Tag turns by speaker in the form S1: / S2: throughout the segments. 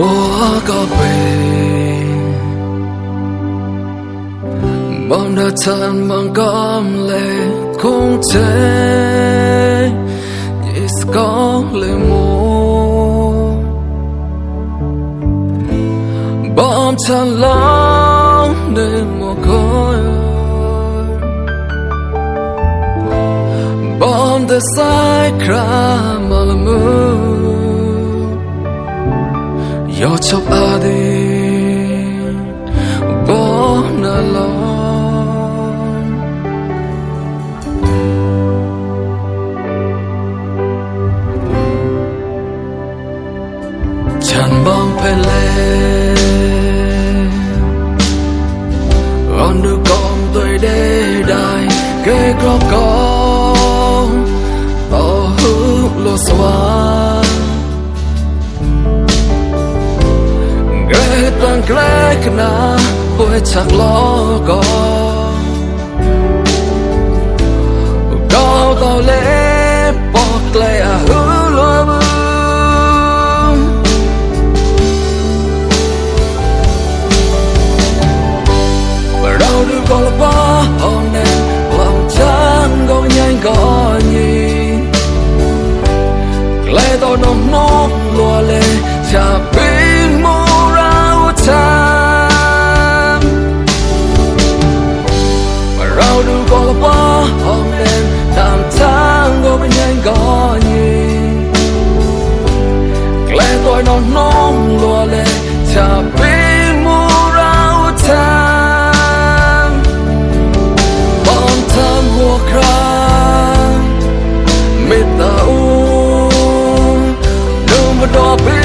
S1: walk away Bom đã thân bằng com lệ không thể Is có lệ mô Bom thân lòng để mô khói Bom đã sai khá mà là mơ Yo chop adi Bon alone Chan bom pele On được con tôi để đài Gây crop con Ở hữu lô xoan Tan kle na bôi chặt lo con cao tao lẽ bọt lẽ hứa lo bướm và đâu được con là ba hôm nay lòng chán có nhanh có nhìn lẽ tao nồng nốt lùa lệ chả biết mô time mà rau đưa con là quá hôm đêm làm tháng có bên nhanh có nhìn lẽ tôi non nóng lùa lệ chả biết mua rau time bọn tham mua khăn mệt ta uống đưa mà đỏ biết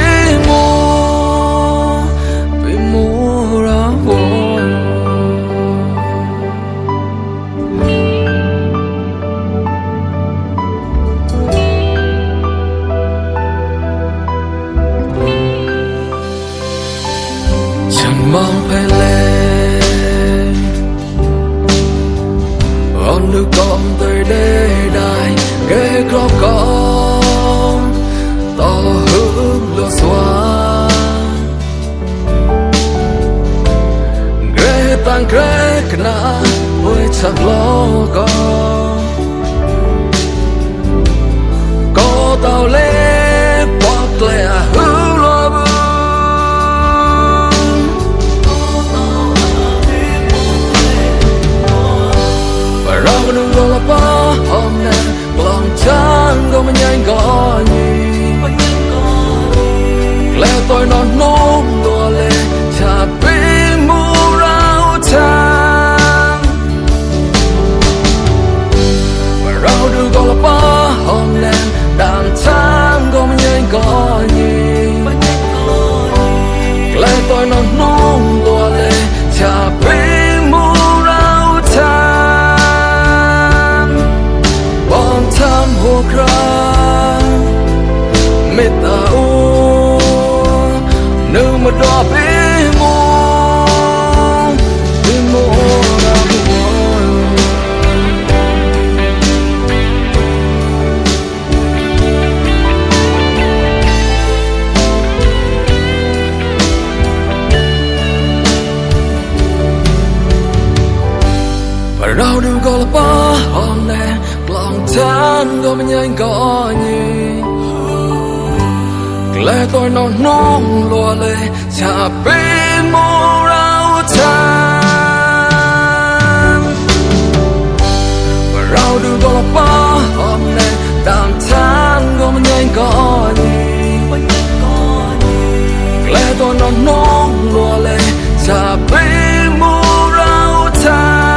S1: mong phải lên on được con tới đây đài ghé crop con to hướng lúa xoan ghé tan ghé na với chặt lo có tao lẽ bọt lẽ hứa lo bơ đừng gọi là ba hôm nay lòng chán có mình nhanh có nhìn lẽ tôi non nóng đùa lệ chả biết mua rau thang và rau đừng gọi là ba hôm nay đàn tháng có mình nhanh có nhìn lẽ tôi non nóng đùa lệ chả biết mua rau thang tham hồ khăn mệt ta uống nếu mà đỏ bế mô ra buồn và đâu đừng gọi là ba hôm nay lòng chán có mình nhanh có nhìn lẽ tôi non nóng lùa lệ chả biết mô rau thang và rau đưa con là ba hôm nay đàn tháng có mình nhanh có nhìn lẽ tôi non nóng lùa lệ chả biết mô rau thang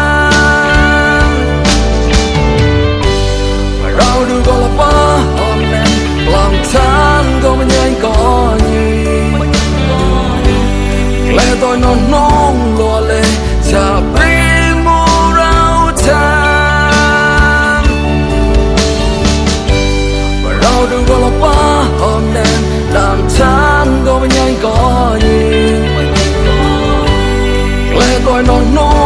S1: đừng gọi là ba hôm nay làm tháng có mình nhanh có nhìn lẽ tôi non nóng lùa lệ chả biết mua rau thang và rau đừng gọi là ba hôm nay làm tháng có mình nhanh có nhìn lẽ tôi non nóng